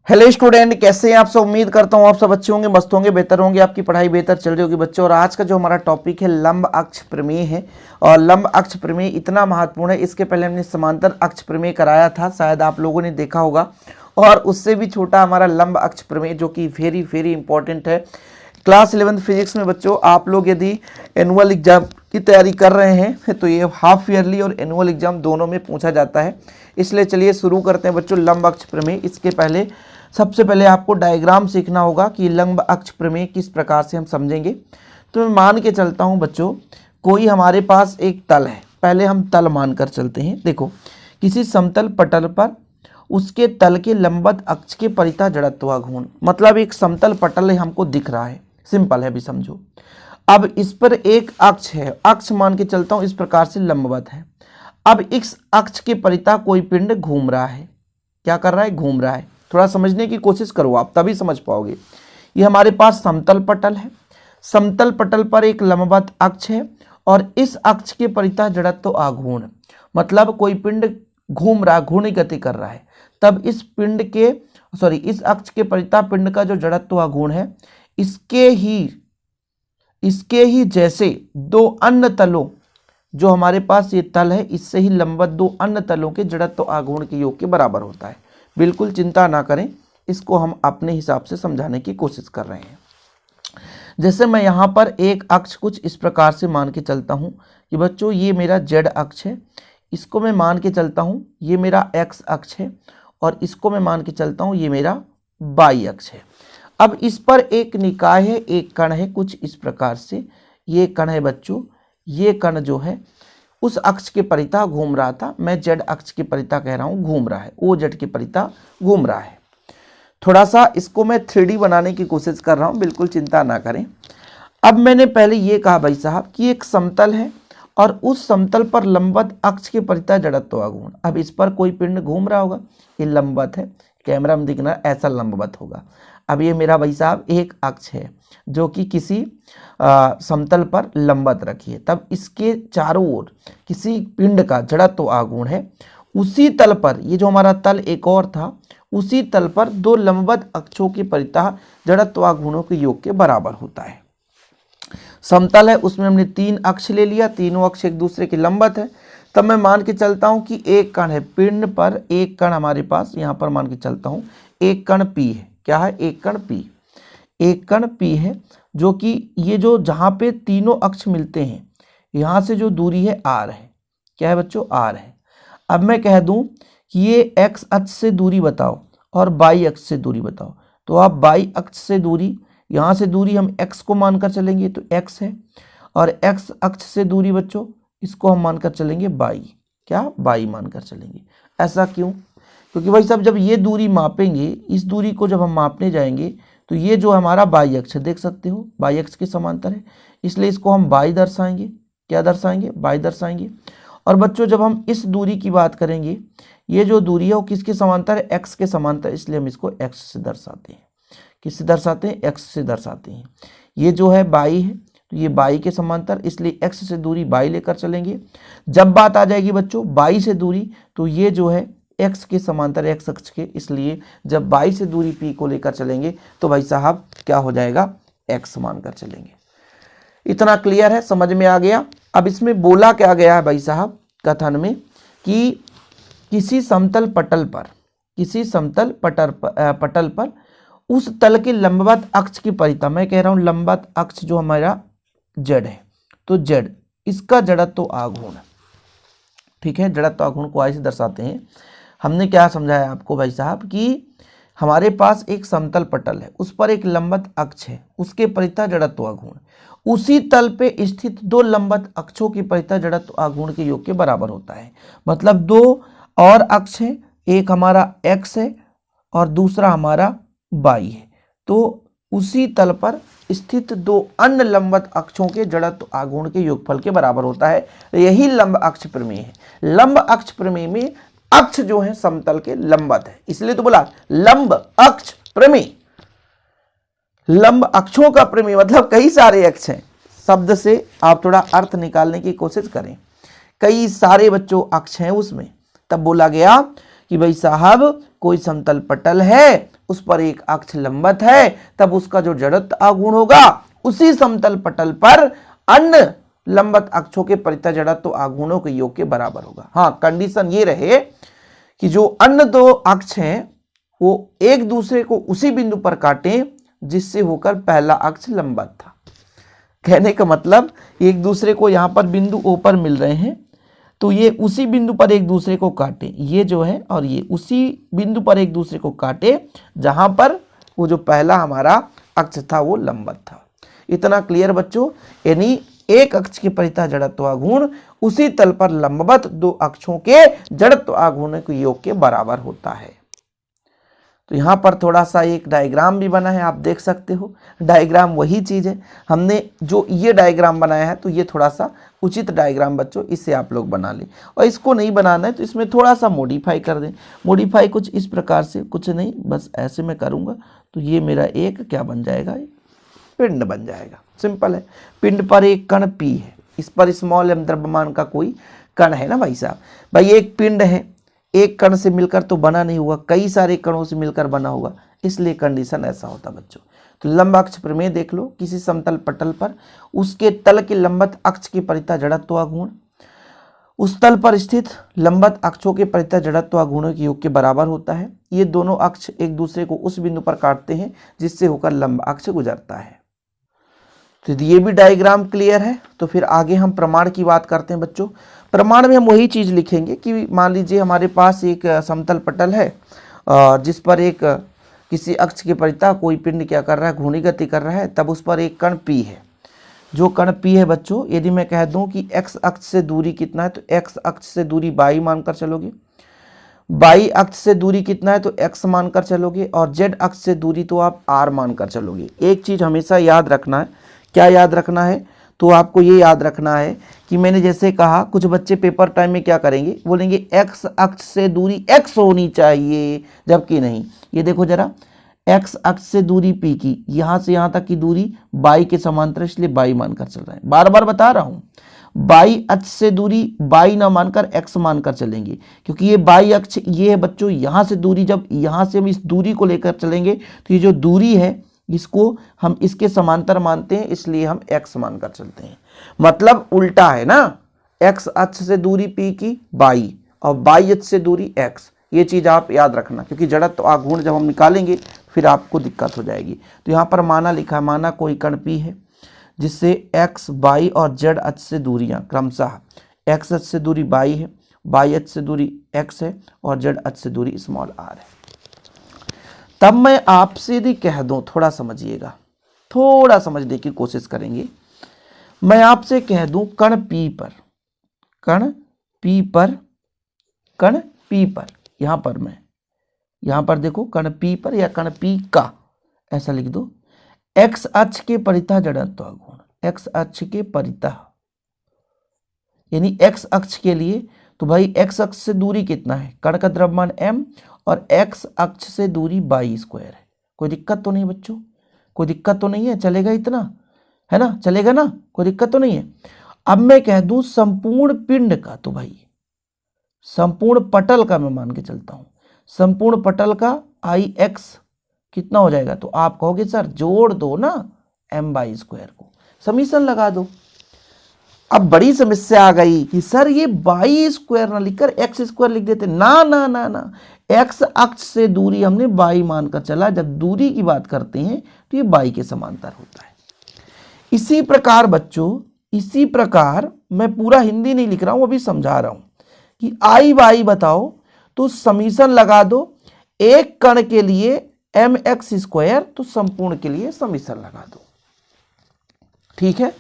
Hello student, कैसे हैं आप सब। उम्मीद करता हूं आप सब अच्छे होंगे, मस्त होंगे, बेहतर होंगे, आपकी पढ़ाई बेहतर चल रही होगी बच्चों। और आज का जो हमारा टॉपिक है लंब अक्ष प्रमेय है। और लंब अक्ष प्रमेय इतना महत्वपूर्ण है, इसके पहले हमने समांतर अक्ष प्रमेय कराया था, शायद आप लोगों ने देखा होगा। और उससे भी छोटा हमारा लंब अक्ष प्रमेय, जो कि वेरी वेरी इंपॉर्टेंट है। क्लास 11 फिजिक्स में बच्चों आप लोग यदि एनुअल एग्जाम की तैयारी कर रहे हैं तो ये हाफ ईयरली और एनुअल एग्जाम दोनों में पूछा जाता है। इसलिए चलिए शुरू करते हैं बच्चों लंब अक्ष प्रमेय। इसके पहले सबसे पहले आपको डायग्राम सीखना होगा कि लंब अक्ष प्रमेय किस प्रकार से हम समझेंगे। तो मैं मान के चलता हूं बच्चों, कोई हमारे पास एक तल है। पहले हम तल मानकर चलते हैं। देखो, किसी समतल पटल पर उसके तल के लंबवत अक्ष के परितः जड़त्व घूर्ण, मतलब एक समतल पटल हमको दिख रहा है, सिंपल है, अभी समझो। अब इस पर एक अक्ष है, अक्ष मान के चलता हूं इस प्रकार से लंबवत है। अब इस अक्ष के परितः कोई पिंड घूम रहा है। क्या कर रहा है? घूम रहा है। थोड़ा समझने की कोशिश करो, आप तभी समझ पाओगे। ये हमारे पास समतल पटल है, समतल पटल पर एक लंबवत अक्ष है और इस अक्ष के परितः जड़त्व आघूर्ण, मतलब कोई पिंड घूम रहा, घूर्णी गति कर रहा है। तब इस पिंड के इस अक्ष के परितः पिंड का जो जड़त्व आघूर्ण है, इसके ही जैसे दो अन्य तलों, जो हमारे पास ये तल है, इससे ही लंबवत दो अन्य तलों के जड़त्व आघूर्ण के योग के बराबर होता है। बिल्कुल चिंता ना करें, इसको हम अपने हिसाब से समझाने की कोशिश कर रहे हैं। जैसे मैं यहाँ पर एक अक्ष कुछ इस प्रकार से मान के चलता हूँ कि बच्चों ये मेरा जेड अक्ष है, इसको मैं मान के चलता हूँ ये मेरा एक्स अक्ष है, और इसको मैं मान के चलता हूँ ये मेरा वाई अक्ष है। अब इस पर एक निकाय है, एक कण है कुछ इस प्रकार से। ये कण है बच्चों, ये कण जो है उस अक्ष के परितः घूम रहा था। मैं जेड अक्ष के परितः कह रहा हूं, घूम रहा है, ओ जेड के परितः घूम रहा है। थोड़ा सा इसको मैं 3D बनाने की कोशिश कर रहा हूं, बिल्कुल चिंता ना करें। अब मैंने पहले ये कहा भाई साहब कि एक समतल है और उस समतल पर लंबवत अक्ष के परितः जड़त्व आघूर्ण। अब इस पर कोई पिंड घूम रहा होगा, ये लंबवत है, कैमरा में दिखना ऐसा लंबवत होगा। अब ये मेरा भाई साहब एक अक्ष है जो कि किसी समतल पर लंबवत रखी है। तब इसके चारों ओर किसी पिंड का जड़त्व आघूर्ण है। उसी तल पर, ये जो हमारा तल एक और था, उसी तल पर दो लंबवत अक्षों के परितः जड़त्व आघूर्णों के योग के बराबर होता है। समतल है, उसमें हमने तीन अक्ष ले लिया, तीनों अक्ष एक दूसरे के लंबवत है। तब मैं मान के चलता हूं कि एक कण है, पिंड पर एक कण हमारे पास, यहां पर मान के चलता हूं एक कण पी है। क्या है? एक कण पी, एक कण पी है, जो कि ये जो जहां पे तीनों अक्ष मिलते हैं, यहां से जो दूरी है आर है। क्या है बच्चों? आर है। अब मैं कह दूं कि ये एक्स अक्ष से दूरी बताओ और वाई अक्ष से दूरी बताओ, तो आप वाई अक्ष से दूरी, यहां से दूरी हम एक्स को मानकर चलेंगे तो एक्स है, और एक्स अक्ष से दूरी बच्चों इसको हम मानकर चलेंगे वाई। क्या? वाई मानकर चलेंगे। ऐसा क्यों? क्योंकि भाई साहब जब ये दूरी मापेंगे, इस दूरी को जब हम मापने जाएंगे तो ये जो हमारा वाई अक्ष है, देख सकते हो वाई अक्ष के समांतर है, इसलिए इसको हम वाई दर्शाएंगे। क्या दर्शाएंगे? वाई दर्शाएंगे। और बच्चों जब हम इस दूरी की बात करेंगे, ये जो दूरी है वो किसके समांतर है? एक्स के समांतर, इसलिए हम इसको एक्स से दर्शाते हैं। किससे दर्शाते हैं? एक्स से दर्शाते हैं। ये जो है वाई है, तो ये वाई के समांतर, इसलिए एक्स से दूरी वाई लेकर चलेंगे। जब बात आ जाएगी बच्चों वाई से दूरी, तो ये जो है एक्स के समांतर, एक्स अक्ष के, इसलिए जब वाई से दूरी पी को लेकर चलेंगे तो भाई साहब क्या हो जाएगा? एक्स मानकर चलेंगे। इतना क्लियर है? समझ में आ गया? अब इसमें बोला क्या गया है भाई साहब कथन में कि किसी समतल पटल पर उस तल के लंबवत अक्ष की परितः, मैं कह रहा हूं लंबवत अक्ष जो हमारा जेड है, तो जेड इसका जड़त्व आघूर्ण, ठीक है, जड़त्व आघूर्ण को आई से दर्शाते हैं। हमने क्या समझाया आपको भाई साहब कि हमारे पास एक समतल पटल है, उस पर एक लंबवत अक्ष है, उसके परितः जड़त्व आघूर्ण उसी तल पे स्थित दो लंबवत अक्षों की परितः जड़त्व आघूर्ण के योग के बराबर होता है। मतलब दो और अक्ष है, एक हमारा एक्स है और दूसरा हमारा वाई है, तो उसी तल पर स्थित दो अन्य लंबवत अक्षों के जड़त्व आघूर्ण के योगफल के बराबर होता है। यही लंब अक्ष प्रमेय है। लंब अक्ष प्रमेय में अक्ष जो है समतल के लंबवत है, इसलिए तो बोला लंब अक्ष प्रमेय। लंब अक्षों का प्रमेय मतलब कई सारे अक्ष हैं। शब्द से आप थोड़ा अर्थ निकालने की कोशिश करें। कई सारे बच्चों अक्ष हैं उसमें, तब बोला गया कि भाई साहब कोई समतल पटल है, उस पर एक अक्ष लंबवत है, तब उसका जो जड़त्व आघूर्ण होगा उसी समतल पटल पर अन्य लंबवत अक्षों के परितः जड़त्व आघूर्णों के योग के बराबर होगा। हाँ, कंडीशन ये रहे कि जो अन्य दो अक्ष हैं वो एक दूसरे को उसी बिंदु पर काटें जिससे होकर पहला अक्ष लंबवत था। कहने का मतलब एक दूसरे को यहां पर बिंदु ओ पर मिल रहे हैं, तो ये उसी बिंदु पर एक दूसरे को काटे, ये जो है और ये उसी बिंदु पर एक दूसरे को काटे जहां पर वो जो पहला हमारा अक्ष था वो लंबवत था। इतना क्लियर बच्चों? यानी एक अक्ष के परितः जड़त्व आघूर्ण उसी तल पर लंबवत दो अक्षों के जड़त्व आघूर्ण के योग के बराबर होता है। तो यहाँ पर थोड़ा सा एक डायग्राम भी बना है, आप देख सकते हो। डायग्राम वही चीज़ है, हमने जो ये डायग्राम बनाया है तो ये थोड़ा सा उचित डायग्राम बच्चों, इससे आप लोग बना लें। और इसको नहीं बनाना है तो इसमें थोड़ा सा मॉडिफाई कर दें। मॉडिफाई कुछ इस प्रकार से, कुछ नहीं, बस ऐसे मैं करूँगा तो ये मेरा एक क्या बन जाएगा, पिंड बन जाएगा। सिंपल है। पिंड पर एक कण पी है, इस पर स्मॉल एम द्रव्यमान का कोई कण है ना भाई साहब। भाई एक पिंड है, एक कण से मिलकर तो बना नहीं हुआ, कई सारे कणों से मिलकर बना होगा, इसलिए कंडीशन ऐसा होता बच्चों। तो लंब अक्ष प्रमेय देख लो, किसी समतल पटल पर उसके तल के लंबवत अक्ष के परितः जड़त्व आघूर्ण उस तल पर स्थित लंबवत अक्षों के परितः जड़त्व आघूर्णों के योग के बराबर होता है। ये दोनों अक्ष एक दूसरे को उस बिंदु पर काटते हैं जिससे होकर लंब अक्ष गुजरता है। तो ये भी डायग्राम क्लियर है। तो फिर आगे हम प्रमाण की बात करते हैं बच्चों। प्रमाण में हम वही चीज़ लिखेंगे कि मान लीजिए हमारे पास एक समतल पटल है जिस पर एक किसी अक्ष के परितः कोई पिंड क्या कर रहा है, घूर्णी गति कर रहा है, तब उस पर एक कण P है। जो कण P है बच्चों, यदि मैं कह दूं कि x अक्ष से दूरी कितना है तो x अक्ष से दूरी y मानकर चलोगे, y अक्ष से दूरी कितना है तो x मानकर चलोगे, और z अक्ष से दूरी तो आप r मानकर चलोगे। एक चीज़ हमेशा याद रखना है। क्या याद रखना है? तो आपको ये याद रखना है कि मैंने जैसे कहा, कुछ बच्चे पेपर टाइम में क्या करेंगे, बोलेंगे x अक्ष से दूरी x होनी चाहिए, जबकि नहीं। ये देखो जरा, x अक्ष से दूरी p की, यहाँ से यहाँ तक की दूरी y के समांतर, इसलिए y मानकर चल रहा है। बार बार बता रहा हूँ, y अक्ष से दूरी y ना मानकर x मानकर चलेंगे, क्योंकि ये y अक्ष ये है बच्चों। यहाँ से दूरी, जब यहाँ से हम इस दूरी को लेकर चलेंगे तो ये जो दूरी है इसको हम इसके समांतर मानते हैं, इसलिए हम x मानकर चलते हैं। मतलब उल्टा है ना, x अक्ष से दूरी p की y और y अक्ष से दूरी x। ये चीज़ आप याद रखना, क्योंकि जड़त्व आघूर्ण जब हम निकालेंगे फिर आपको दिक्कत हो जाएगी। तो यहाँ पर माना लिखा, माना कोई कण P है जिससे x, y और z अक्ष से दूरियाँ क्रमशः x अक्ष से दूरी y है, y अक्ष से दूरी x है और z अक्ष से दूरी स्मॉल r है। तब मैं आपसे यदि कह दूं, थोड़ा समझिएगा, थोड़ा समझने की कोशिश करेंगे। मैं आपसे कह दूं कण P पर, कण P पर, कण P पर, यहाँ पर मैं, यहाँ पर देखो कण P पर या कण P का, ऐसा लिख दो, x अक्ष के परितः जड़त्व आघूर्ण, x अक्ष के परितः, यानी x अक्ष के लिए तो भाई x अक्ष से दूरी कितना है, कण का द्रव्यमान m और x अक्ष से दूरी y स्क्वायर है। कोई दिक्कत तो नहीं बच्चों? कोई दिक्कत तो नहीं है? चलेगा इतना, है ना? चलेगा ना? कोई दिक्कत तो नहीं है। अब मैं कह दूं संपूर्ण पिंड का, तो भाई संपूर्ण पटल का मैं मान के चलता हूं, संपूर्ण पटल का Ix कितना हो जाएगा? तो आप कहोगे सर जोड़ दो ना m/2 को, समीकरण लगा दो। अब बड़ी समस्या आ गई कि सर ये y² ना लिखकर x² लिख देते। ना ना ना ना, x अक्ष से दूरी हमने y मानकर चला। जब दूरी की बात करते हैं तो ये y के समांतर होता है। इसी प्रकार बच्चों, इसी प्रकार मैं पूरा हिंदी नहीं लिख रहा हूं, अभी समझा रहा हूं कि I बताओ तो समीकरण लगा दो। एक कण के लिए mx², तो संपूर्ण के लिए समीकरण लगा दो। ठीक है।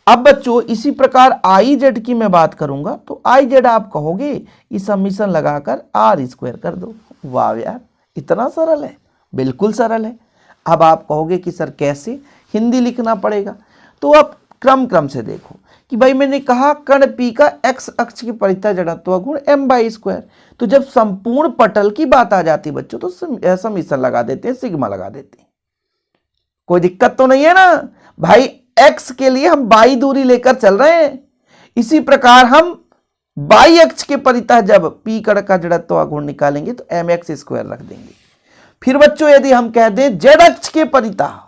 अब बच्चों इसी प्रकार Iz की मैं बात करूंगा तो Iz आप कहोगे इस समीकरण लगाकर r² कर दो। वाह यार, इतना सरल है? बिल्कुल सरल है। अब आप कहोगे कि सर कैसे, हिंदी लिखना पड़ेगा। तो अब क्रम से देखो कि भाई मैंने कहा कण P का x अक्ष की परितः जड़त्व गुण m/2। तो जब संपूर्ण पटल की बात आ जाती है बच्चों तो समीकरण लगा देते हैं, सिग्मा लगा देते हैं। कोई दिक्कत तो नहीं है ना भाई? x के लिए हम y दूरी लेकर चल रहे हैं। इसी प्रकार हम बाई अक्ष के परितः जब पी कण का जड़त्व आघूर्ण निकालेंगे तो एम एक्स स्क्वायर रख देंगे। फिर बच्चों यदि हम कह दें जेड अक्ष के परितः,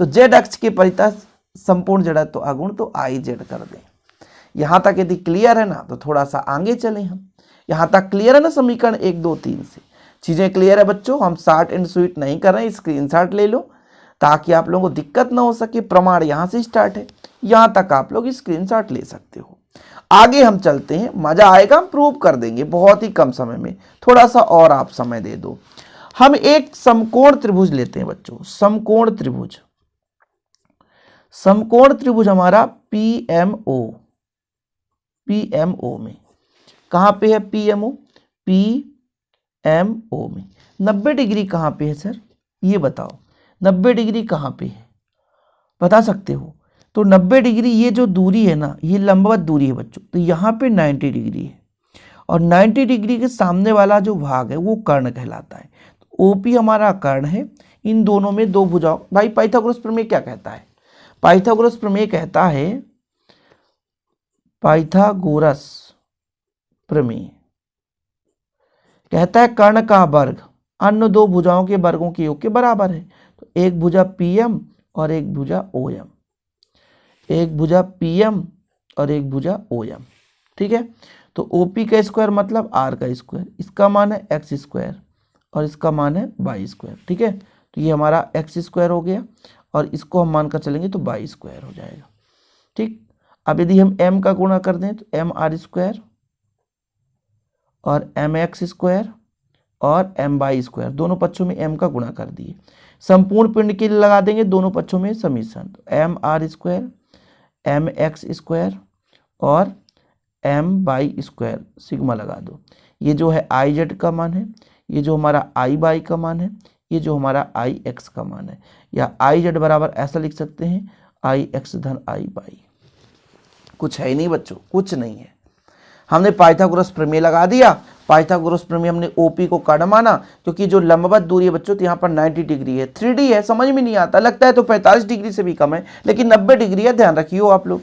तो जेड अक्ष के परितः संपूर्ण जड़त्व आघूर्ण तो आई जेड कर दें। यहां तक यदि क्लियर है ना तो थोड़ा सा आगे चलें हम। यहां तक क्लियर है ना समीकरण 1 2 3 से? चीजें क्लियर है बच्चों? हम शॉर्ट एंड स्वीट नहीं कर रहे हैं, स्क्रीनशॉट ले लो ताकि आप लोगों को दिक्कत ना हो सके। प्रमाण यहां से स्टार्ट है, यहां तक आप लोग स्क्रीनशॉट ले सकते हो। आगे हम चलते हैं, मजा आएगा, हम प्रूव कर देंगे बहुत ही कम समय में। थोड़ा सा और आप समय दे दो। हम एक समकोण त्रिभुज लेते हैं बच्चों, समकोण त्रिभुज। समकोण त्रिभुज हमारा पीएमओ, पीएमओ में कहां पे है? पीएमओ, पीएमओ में 90 डिग्री कहां पे है सर? ये बताओ 90 डिग्री कहां पे है, बता सकते हो? तो 90 डिग्री ये जो दूरी है ना, ये लंबवत दूरी है बच्चों, तो यहाँ पे 90 डिग्री है और 90 डिग्री के सामने वाला जो भाग है वो कर्ण कहलाता है। तो ओपी हमारा कर्ण है, इन दोनों में दो भुजाओं। भाई पाइथागोरस प्रमेय क्या कहता है? पाइथागोरस प्रमेय कहता है, पाइथागोरस प्रमेय कहता है कर्ण का वर्ग अन्य दो भुजाओं के वर्गों के योग के बराबर है। तो एक भुजा पीएम और एक भुजा ओएम, एक भुजा पीएम और एक भुजा ओएम, ठीक है। तो ओपी का स्क्वायर मतलब आर का स्क्वायर, इसका मान है एक्स स्क्वायर और इसका मान है वाई स्क्वायर, ठीक है। तो ये हमारा एक्स स्क्वायर हो गया और इसको हम मानकर चलेंगे तो वाई स्क्वायर हो जाएगा, ठीक। अब यदि हम m का गुणा कर दें तो एम आर स्क्वायर और एम एक्स स्क्वायर और एम वाई स्क्वायर, दोनों पक्षों में m का गुणा कर दिए। संपूर्ण पिंड के लिए लगा देंगे दोनों पक्षों में समीशन, तो M R square M X square और एम वाई स्क्वायर सिग्मा लगा दो। ये जो है आई जेड का मान है, ये जो हमारा आई वाई का मान है, ये जो हमारा आई एक्स का मान है। या आई जेड बराबर ऐसा लिख सकते हैं आई एक्स धन आई वाई। कुछ है ही नहीं बच्चों, कुछ नहीं है। हमने पाइथागोरस प्रमेय लगा दिया। पाइथागोरस प्रमेय हमने ओपी को कर्ण माना क्योंकि जो लंबवत दूरी है बच्चों तो यहाँ पर 90 डिग्री है। 3D है, समझ में नहीं आता, लगता है तो 45 डिग्री से भी कम है, लेकिन 90 डिग्री है, ध्यान रखियो आप लोग,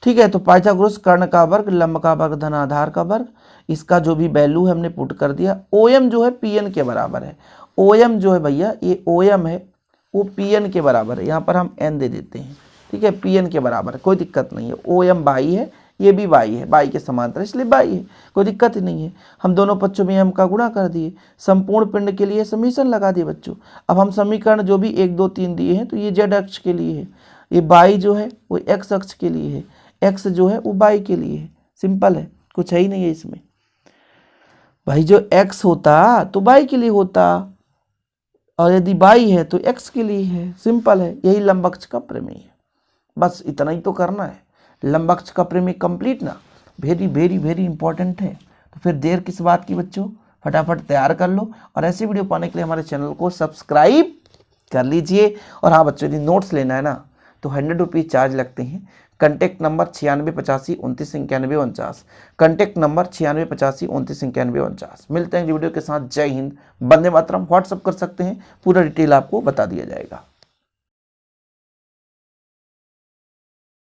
ठीक है। तो पाइथागोरस कर्ण का वर्ग लंब का वर्ग धन आधार का वर्ग, इसका जो भी वैल्यू है हमने पुट कर दिया। ओएम जो है पीएन के बराबर है। ओएम जो है भैया, ये ओएम है वो पीएन के बराबर है, यहाँ पर हम एन दे देते हैं, ठीक है। पीएन के बराबर है, कोई दिक्कत नहीं है। ओएम बाई है, ये भी बाई है, बाई के समांतर इसलिए बाई है, कोई दिक्कत ही नहीं है। हम दोनों पक्षों में m का गुणा कर दिए, संपूर्ण पिंड के लिए समीशन लगा दिए बच्चों। अब हम समीकरण जो भी 1 2 3 दिए हैं तो ये z अक्ष के लिए है, ये बाई जो है वो x अक्ष के लिए है, x जो है वो बाई के लिए है। सिंपल है, कुछ है ही नहीं है इसमें भाई। जो x होता तो बाई के लिए होता और यदि बाई है तो x के लिए है। सिंपल है, यही लंबअक्ष का प्रमेय है। बस इतना ही तो करना है। लंबअक्ष का प्रमेय कंप्लीट ना, वेरी वेरी वेरी इंपॉर्टेंट है। तो फिर देर किस बात की बच्चों, फटाफट तैयार कर लो और ऐसे वीडियो पाने के लिए हमारे चैनल को सब्सक्राइब कर लीजिए। और हाँ बच्चों, यदि नोट्स लेना है ना तो 100 रुपीज़ चार्ज लगते हैं। Contact number 9685299149, contact number 9685299149। मिलते हैं वीडियो के साथ। जय हिंद, वंदे मातरम। व्हाट्सअप कर सकते हैं, पूरा डिटेल आपको बता दिया जाएगा।